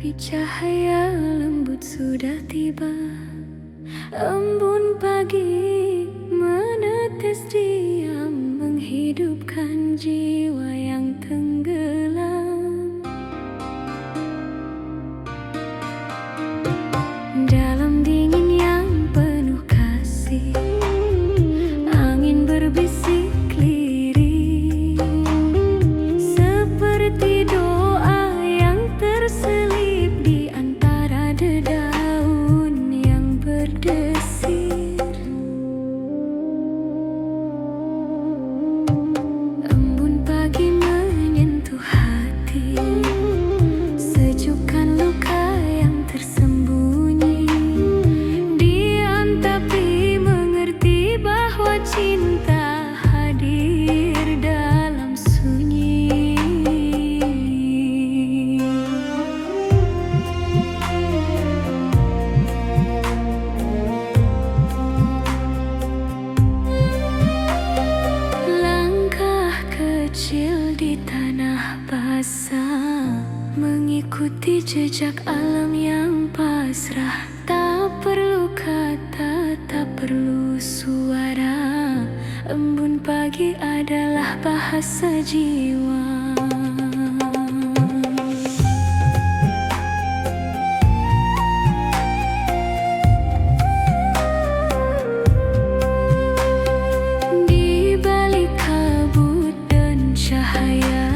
Tapi cahaya lembut sudah tiba. Embun pagi menetes diam, menghidupkan jiwa yang tenggelam. Dalam dingin yang penuh kasih, angin berbisik lirih, seperti doa yang terselip di antara dedaun yang berdesir. Embun pagi menyentuh hati, sejukkan luka yang tersembunyi. Diam tapi mengerti bahwa cinta hadir dalam sunyi. Langkah kecil di tanah basah, mengikuti jejak alam yang pasrah. Tak perlu kata, tak perlu suara. Embun pagi adalah bahasa jiwa. Di balik kabut dan cahaya,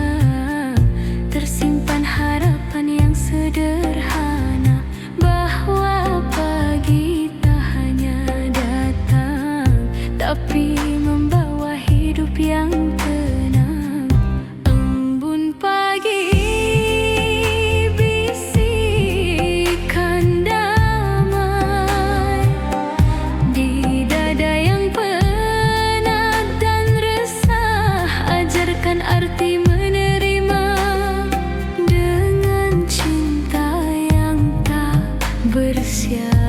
tersimpan harapan yang sederhana, bahwa pagi tak hanya datang, tapi membawa hidup yang tenang. Embun pagi bisikan damai di dada yang penat dan resah. Ajarkan arti menerima dengan cinta yang tak bersyarat.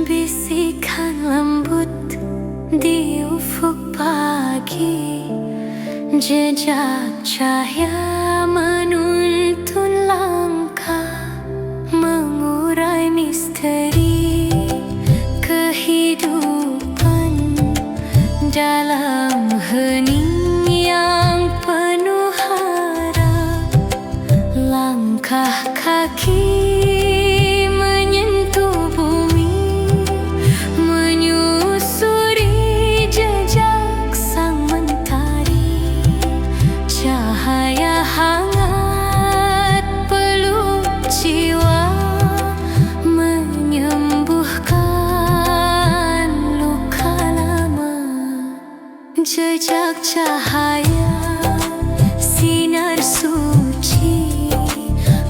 Bisikan lembut di ufuk pagi, jejak cahaya menuntun langkah, mengurai misteri kehidupan dalam hening yang penuh harap. Langkah kaki menyentuh bumi, menyusuri jejak sang mentari. Cahaya hangat peluk jiwa, menyembuhkan luka lama. Jejak cahaya, sinar suci,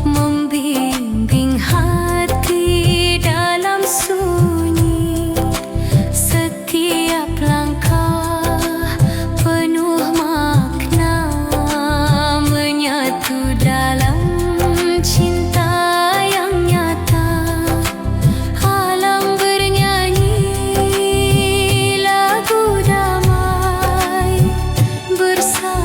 membimbing hati dalam sunyi. Setiap langkah penuh makna, menyatu dalam cinta yang nyata. Alam bernyanyi lagu damai bersama.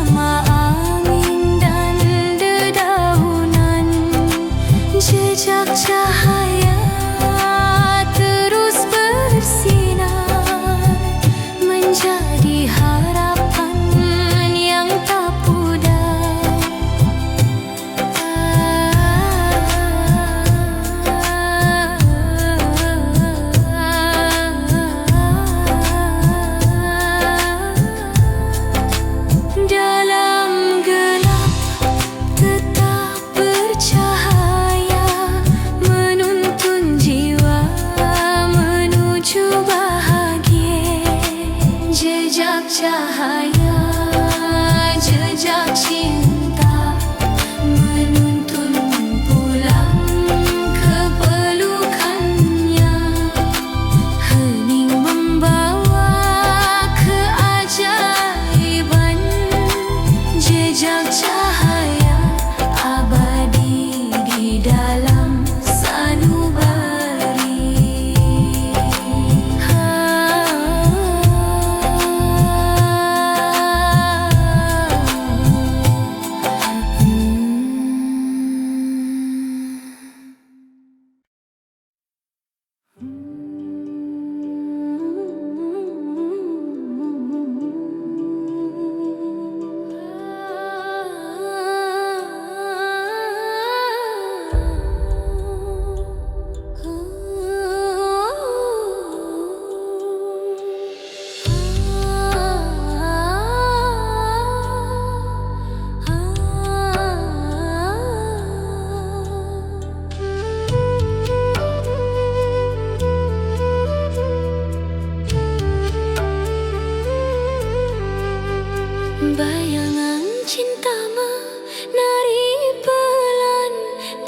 Bayangan cinta menari pelan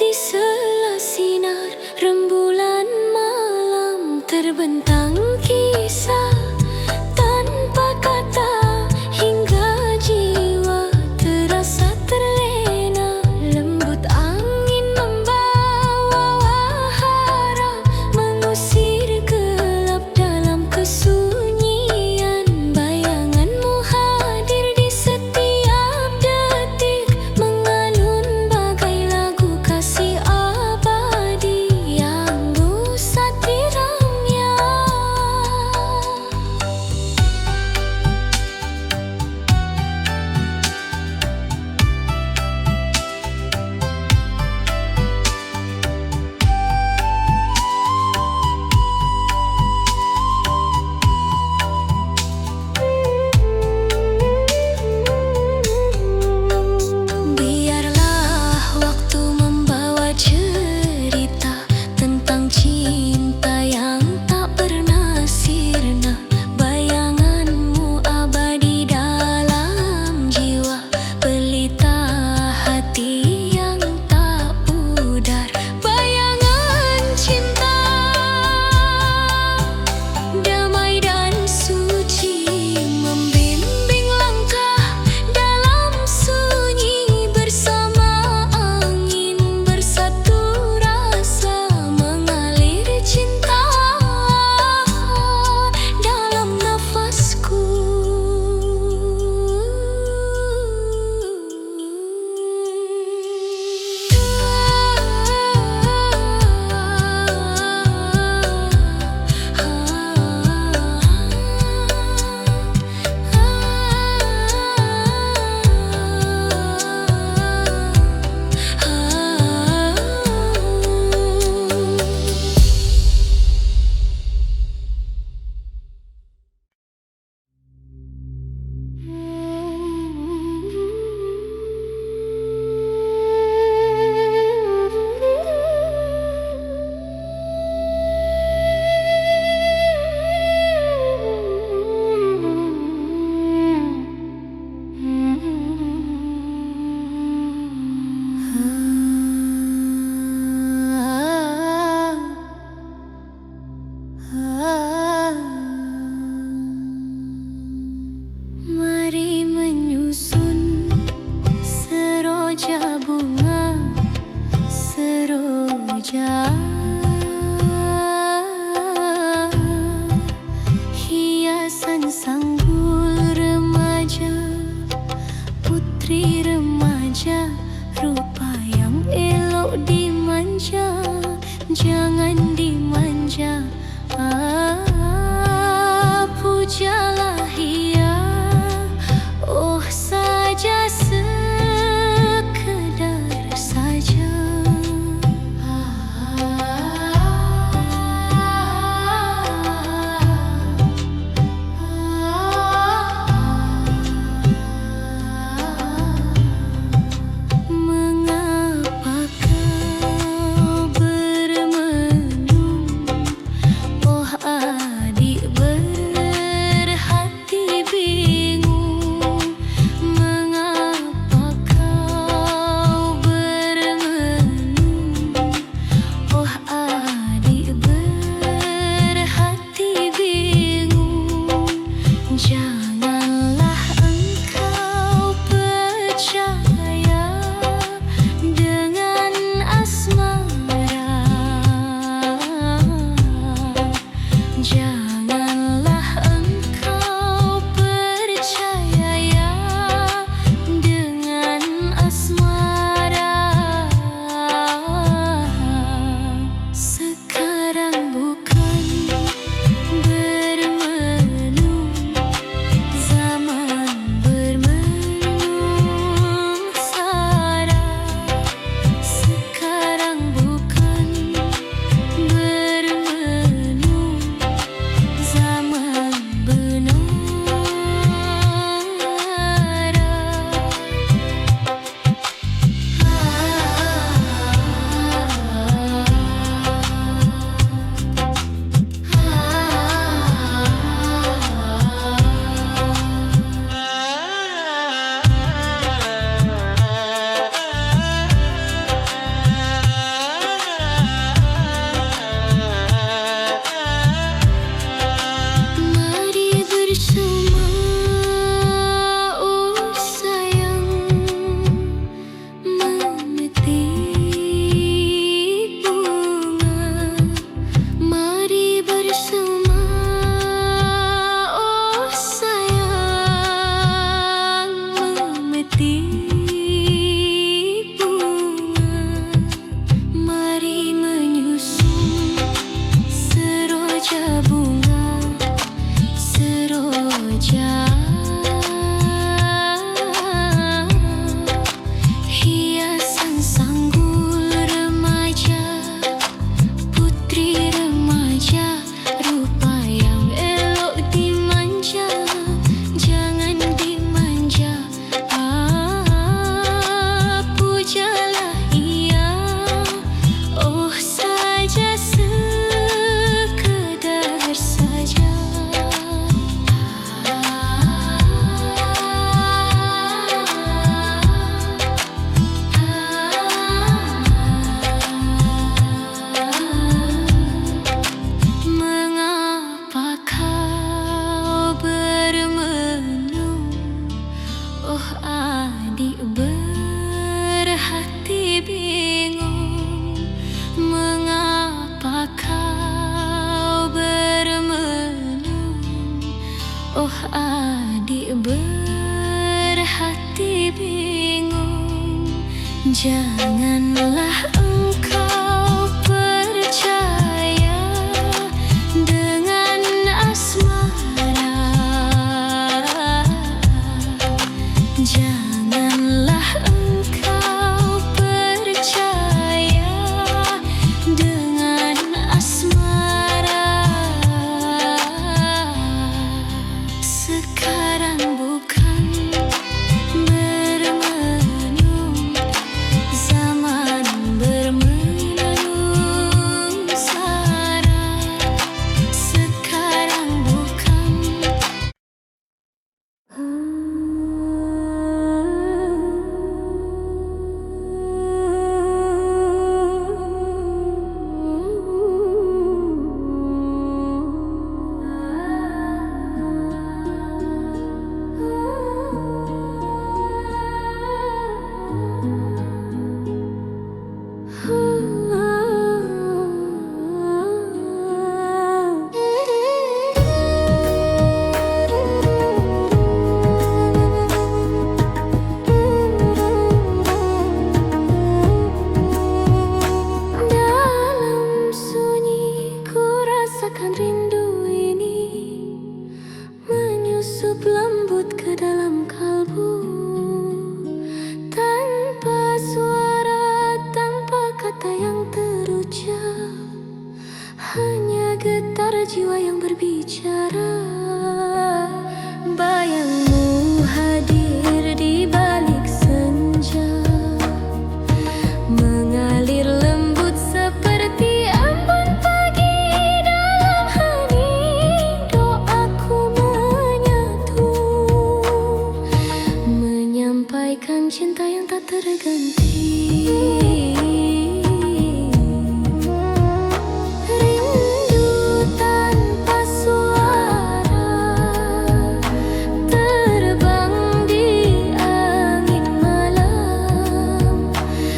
di sela sinar rembulan malam, terbentang kisah tanpa kata hingga jiwa terasa terlena. Lembut angin membawa harap mengusir gelap dalam kesunyian. Bayanganmu hadir di setiap detik Oh adik berhati bingung, mengapa kau bermenung? Oh adik berhati bingung, janganlah engkau percaya dengan asmara. Janganlah engkau percaya dengan asmara. Sekarang bukan bermenung, zaman bermenung sara. Sekarang bukan. Dalam sunyi ku rasakan rindu ini menyusup lembut ke dalam kalbu. Tanpa suara, tanpa kata yang terucap, hanya getar jiwa yang berbicara. Bayangmu hadir di balik senja, mengalir lembut seperti embun pagi dalam hening. Doaku menyatu, menyampaikan cinta yang tak terganti. Rindu tanpa suara, terbang di angin malam,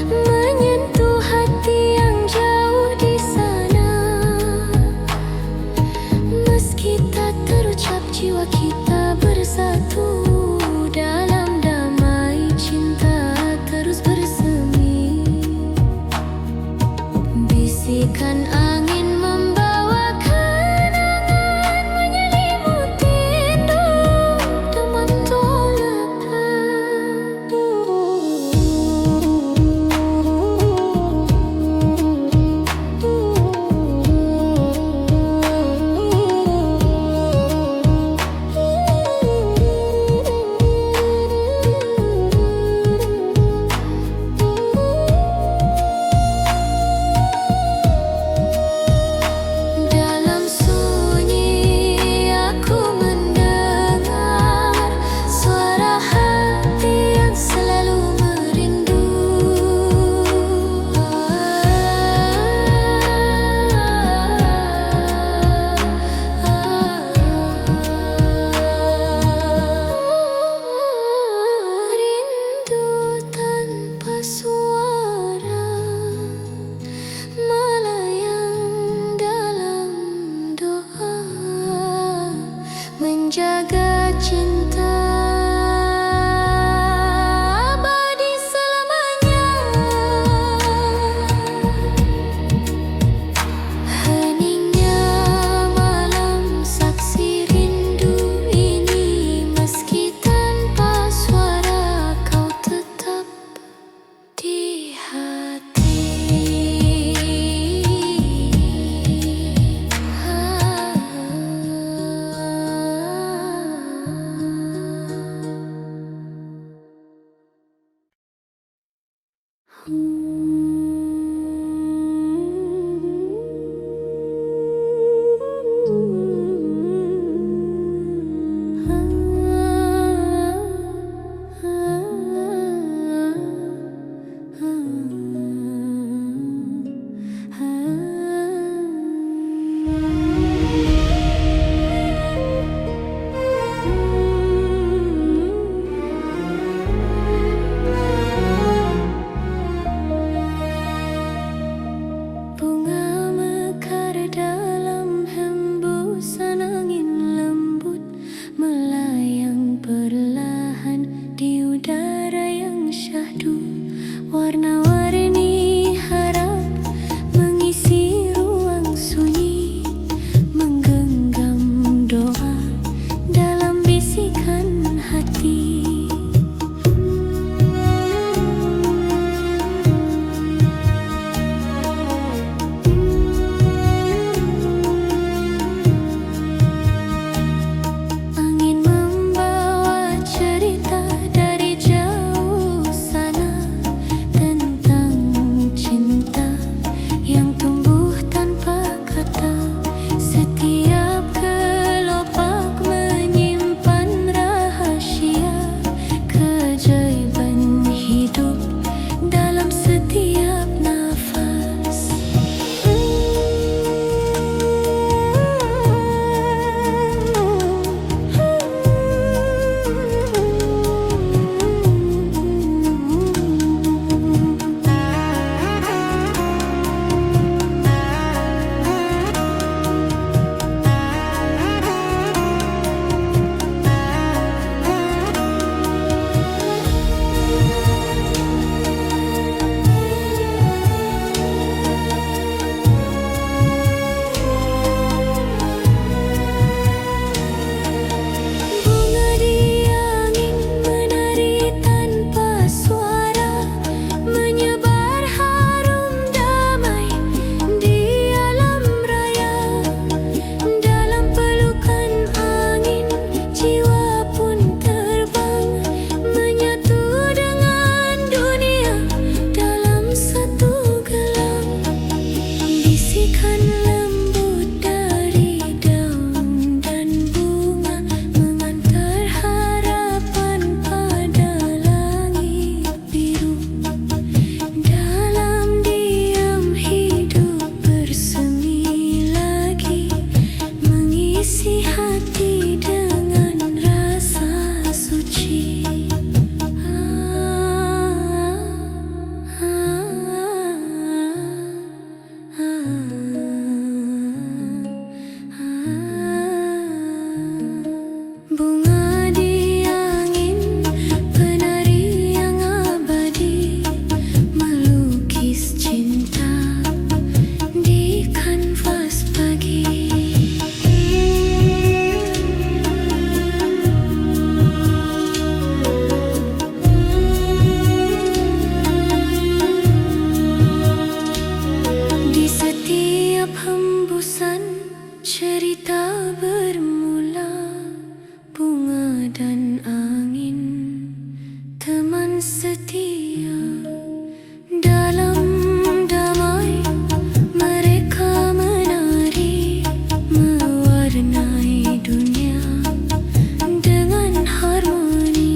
menyentuh hati yang jauh di sana. Meski tak terucap, jiwa kita bersatu dalam damai cinta terus bersemi. setia. Dalam damai mereka menari, mewarnai dunia dengan harmoni.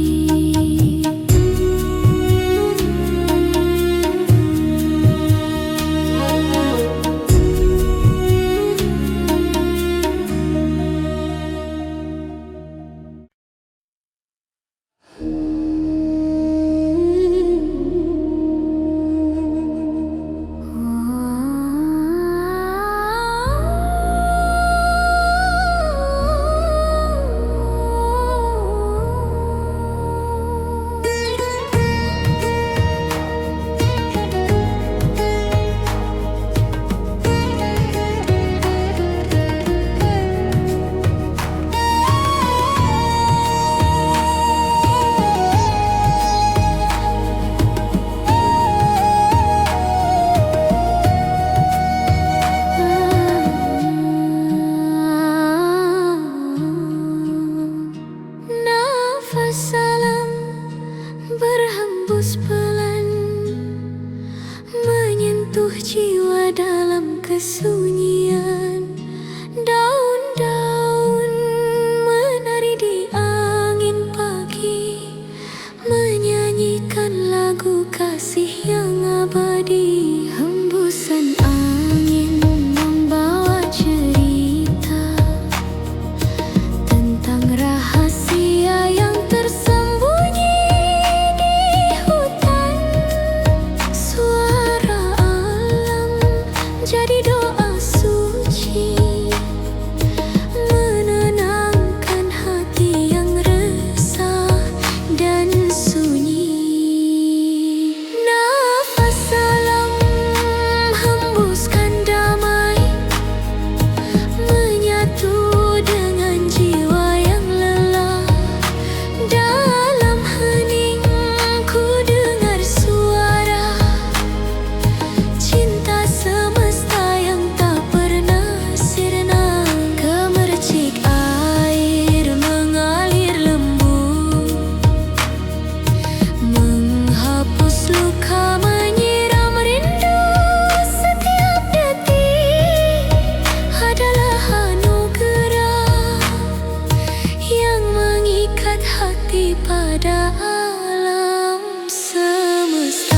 Salam berhembus pelan, menyentuh jiwa dalam kesunyian. Daun-daun menari di angin pagi, menyanyikan lagu kasih yang abadi. Hembusan angin membawa cerita tentang rahasia yang tersembunyi di hutan. Suara alam jadi doa suci, menenangkan hati yang resah dan sunyi. Nafas alam hembuskan damai, menyatu dengan jiwa yang lelah. Dalam hening ku dengar suara cinta semesta yang tak pernah sirna. Gemercik air mengalir lembut, menghapus luka, menyiram rindu. Setiap detik adalah anugerah yang mengikat hati pada alam semesta.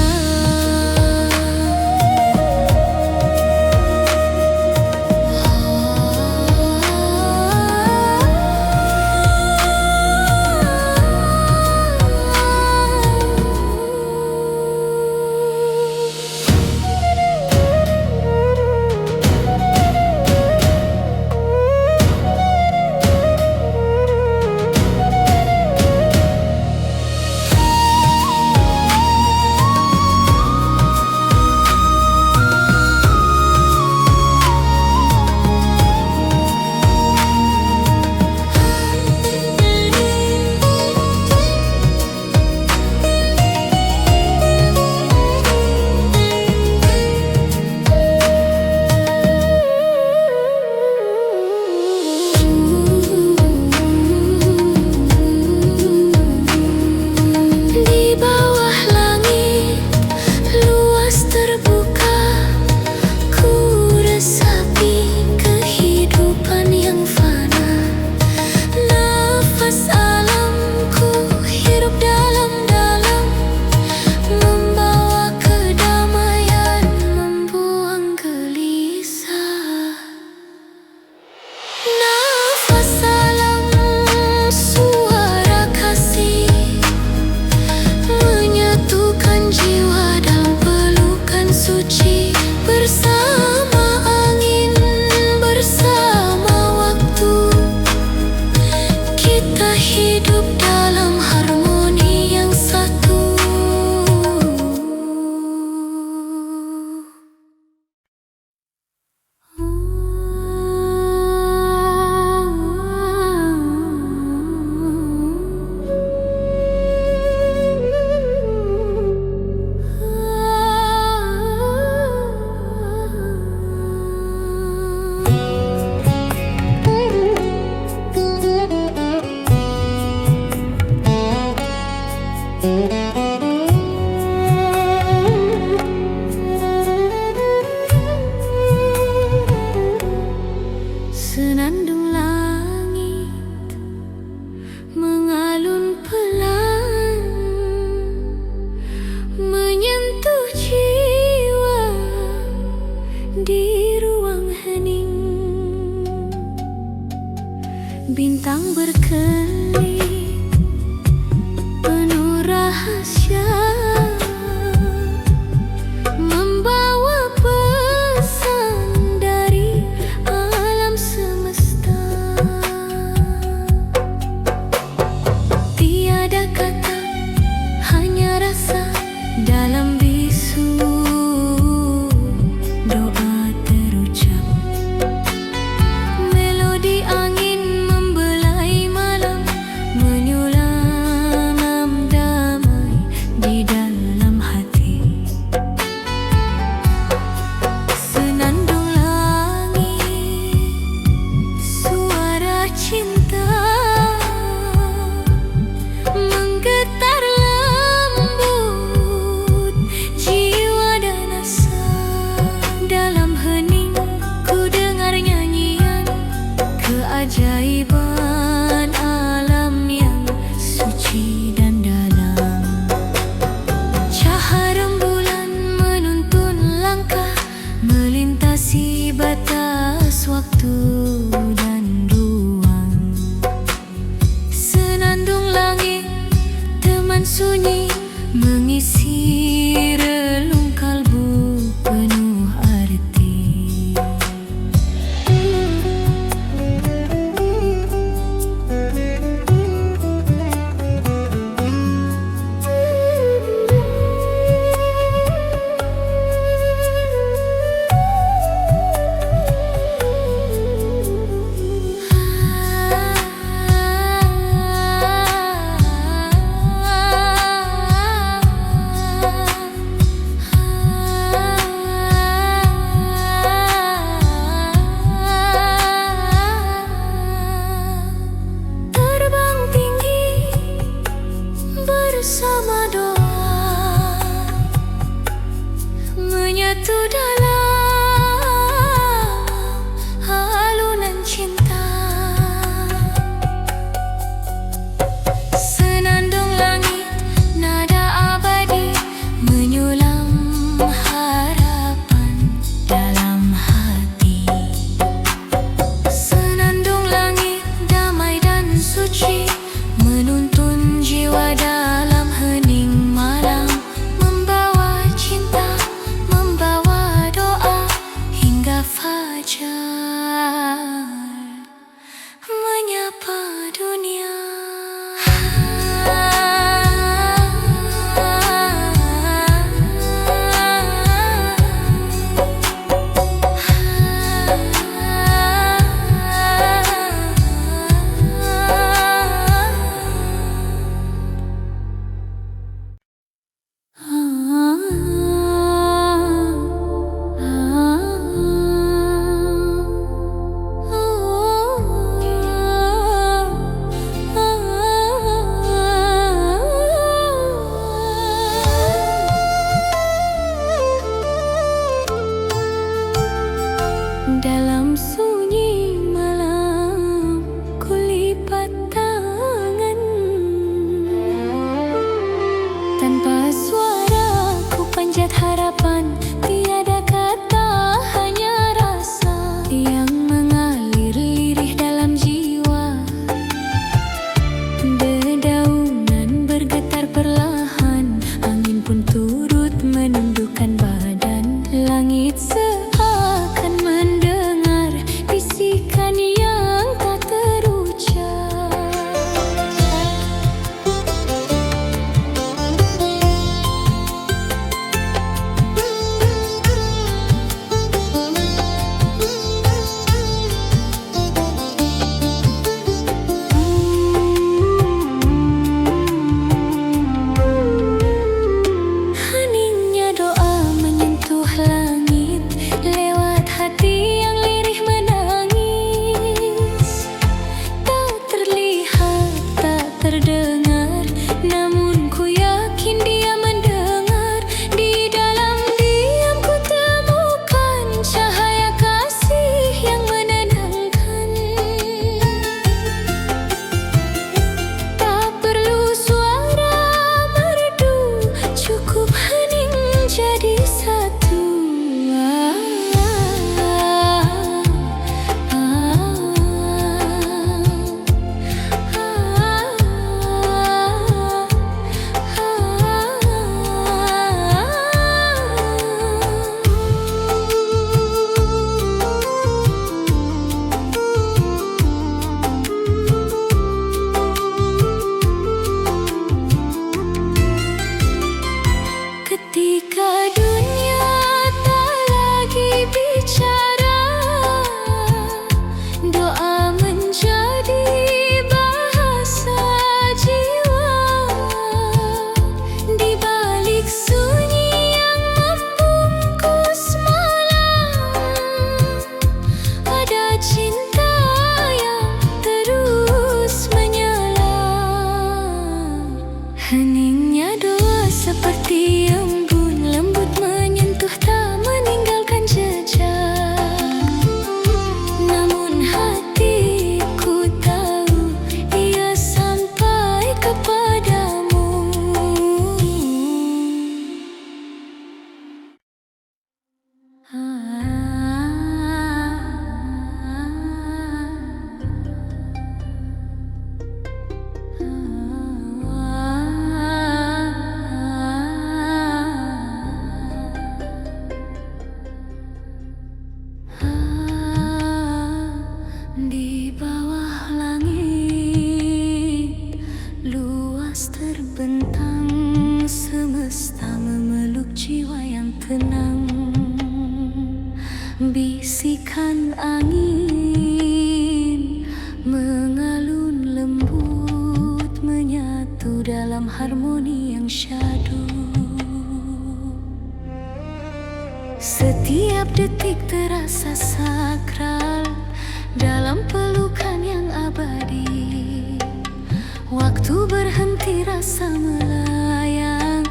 Di bawah langit luas terbuka, ku resapi kehidupan yang fana. Nafas alamku hirup dalam-dalam, membawa kedamaian, membuang gelisah. Nafas alam suara kasih, menyatukan jiwa dalam pelukan suci. Bersama angin, bersama waktu, kita hidup dalam harmoni yang satu. sunyi mengisi relung kalbu penuh arti. Bersama doa menyatu dalam alunan cinta. Senandung langit nada abadi menyulam harapan dalam hati. Senandung langit damai dan suci menuntun jiwa dalam hening malam, membawa cinta, membawa doa hingga fajar menyapa dunia. Dalam sunyi malam kulipat tangan, tanpa suara ku panjat harapan. Tiada kata, hanya rasa yang mengalir lirih dalam jiwa. Dedaunan bergetar perlahan, angin pun turut menundukkan badan. Langit seakan mendengar bisikan yang tak terucap. Heningnya doa menyentuh langit lewat hati yang lirih menangis. Tak terlihat, tak terdengar, namun ku yakin dia mendengar. Di dalam diam ku temukan cahaya kasih yang menenangkan. Tak perlu suara merdu, cukup hening jadi satu. Ketika dunia tak lagi bicara, doa menjadi bahasa jiwa. Di balik sunyi yang membungkus malam, ada cinta yang terus menyala. Heningnya doa seperti embun lembut menyentuh, tak meninggalkan jejak. Namun hatiku tahu ia sampai kepadamu. harmoni yang syahdu. Setiap detik terasa sakral dalam pelukan yang abadi. Waktu berhenti, rasa melayang,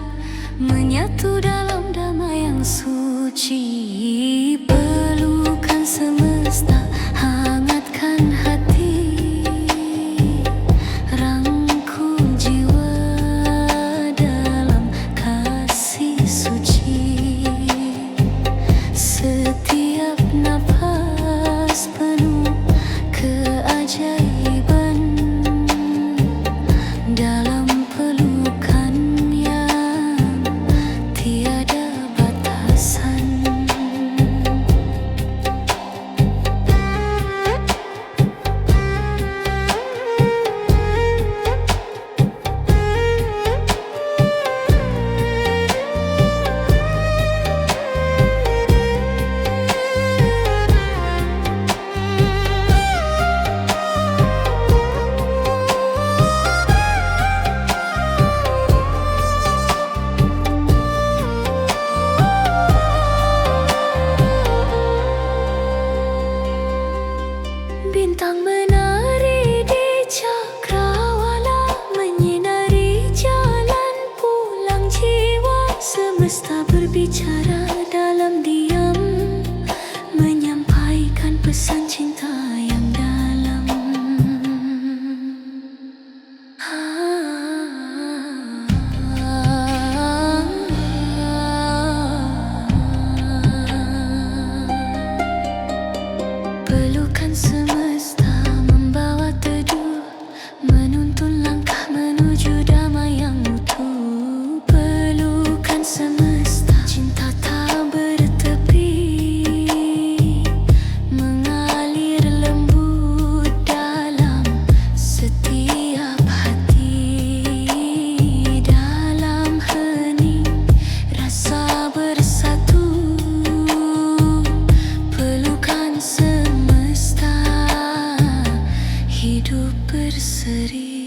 menyatu dalam damai yang suci. Pelukan semesta hangatkan hati, rangkul jiwa dalam kasih suci. Setiap napas penuh keajaiban dalam pelukan yang tiada batasan. Bintang menari di cakrawala, menyinari jalan pulang jiwa. Semesta berbicara dalam diam, menyampaikan pesan cinta yang dalam. Pelukan semesta membawa teduh, menuntun langkah menuju damai yang utuh. Pelukan semesta, cinta tak bertepi, mengalir lembut dalam setiap hati. Dalam hening rasa bersatu, pelukan semesta hidup berseri.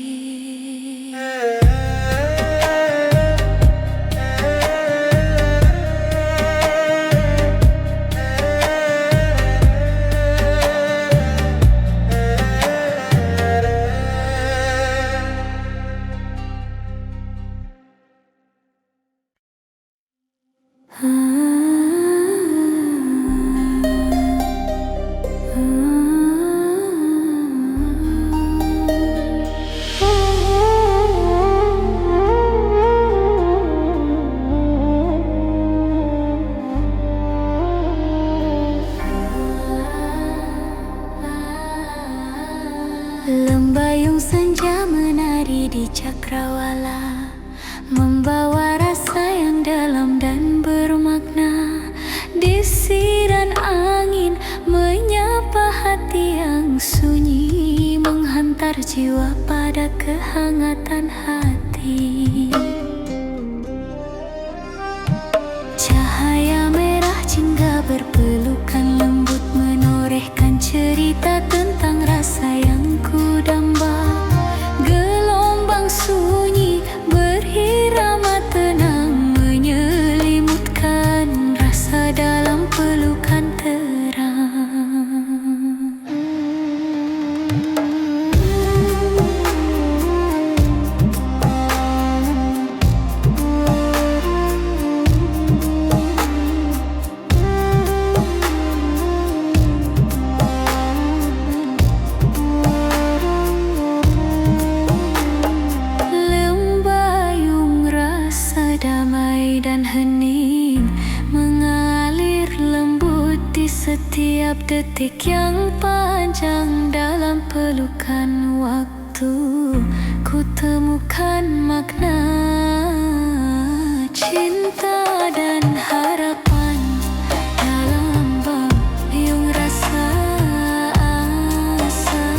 Lembayung senja menari di cakrawala, membawa rasa yang dalam dan bermakna. Desiran angin menyapa hati yang sunyi, menghantar jiwa pada kehangatan hati. Cahaya merah jingga berpelukan lembut, menorehkan cerita tentang rasa yang kudamba. Gelombang sunyi berirama tenang, menyelimutkan rasa dalam pelukan terang. Damai dan hening mengalir lembut di setiap detik yang panjang. Dalam pelukan waktu ku temukan makna cinta dan harapan. Dalam bayung rasa asa,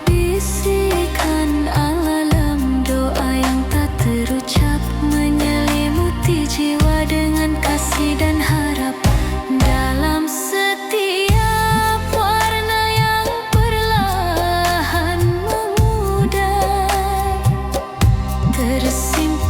bisikan alam doa yang tak terucap, menyelimuti jiwa dengan kasih dan harap. Dalam setiap warna yang perlahan memudar, tersimpan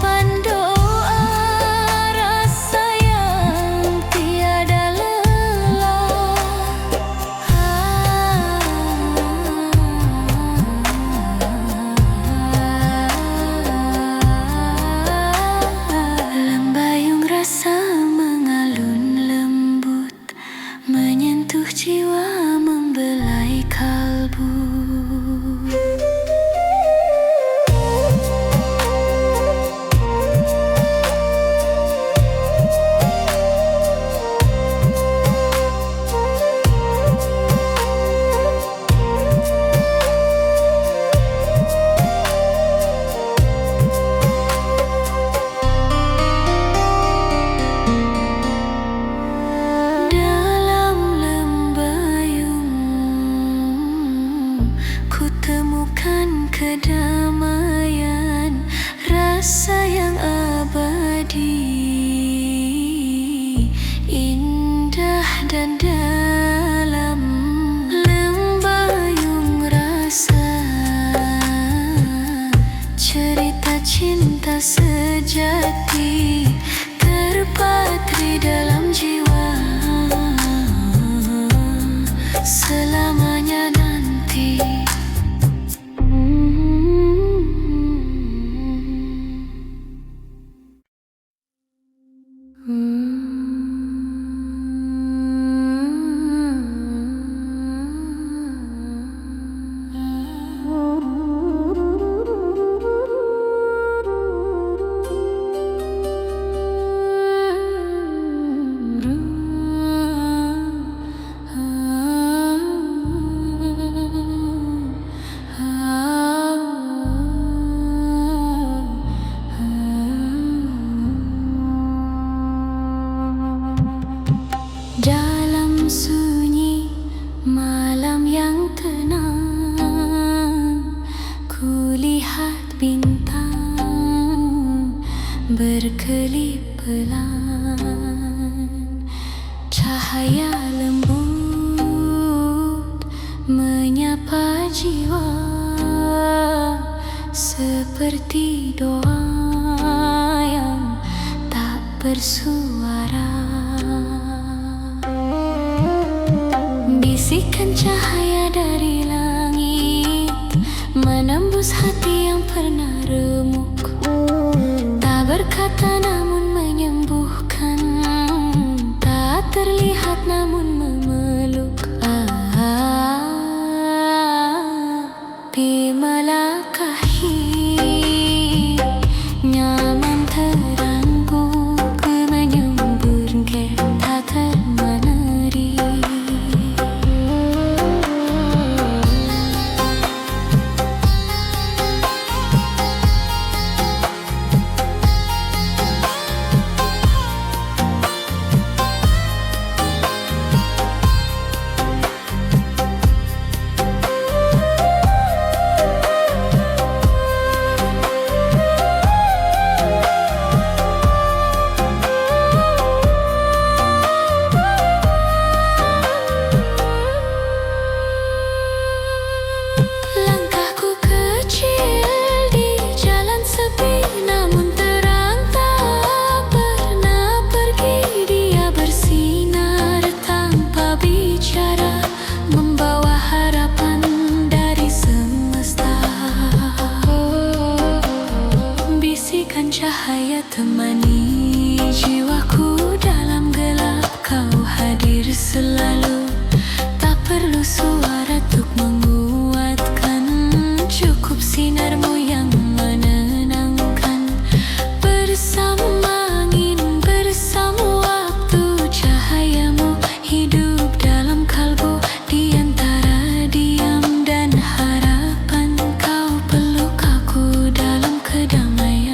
sejati terpatri dalam jiwa selamanya nanti. Dalam sunyi malam yang tenang, kulihat bintang berkelip pelan. Cahaya lembut menyapa jiwa seperti doa yang tak bersuara. Bisikan cahaya dari langit menembus hati yang pernah remuk, tak berkata namun menyembuhkan, tak terlihat namun memeluk. Di melangkahi nyaman terangkuk menyembur tak termeneri. Cahaya temani jiwaku dalam gelap, kau hadir selalu, tak perlu suara untuk menguatkan, cukup sinarmu yang menenangkan. Bersama angin, bersama waktu, cahayamu hidup dalam kalbu, di antara diam dan harapan, kau peluk aku dalam kedamaian.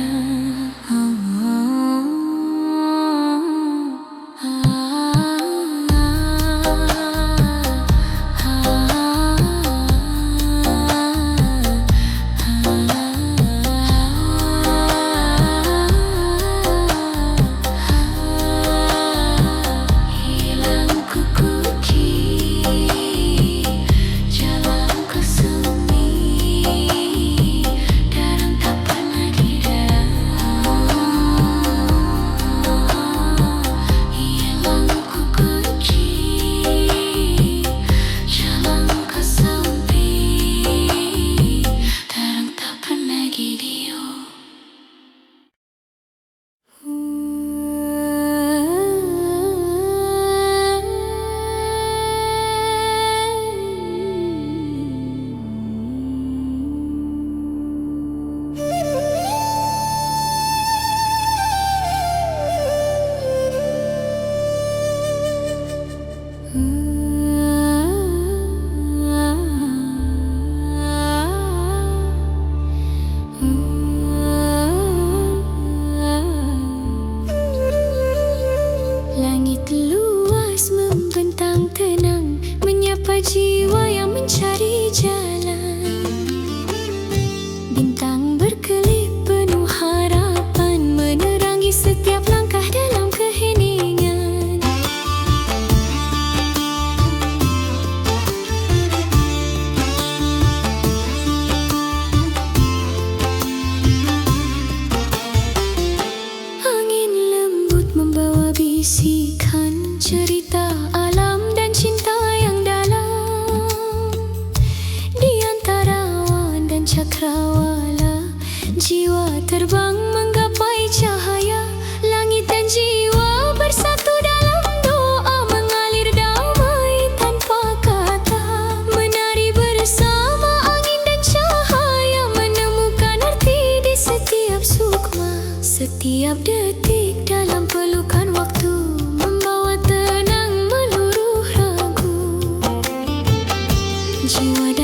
berisikan cerita alam dan cinta yang dalam. Di antara awan dan cakrawala, jiwa terbang menggapai cahaya. Langit dan jiwa bersatu dalam doa, mengalir damai tanpa kata. Menari bersama angin dan cahaya, menemukan arti di setiap sukma. Setiap detik dalam pelukan waktu, membawa tenang meluruh ragu. Jiwa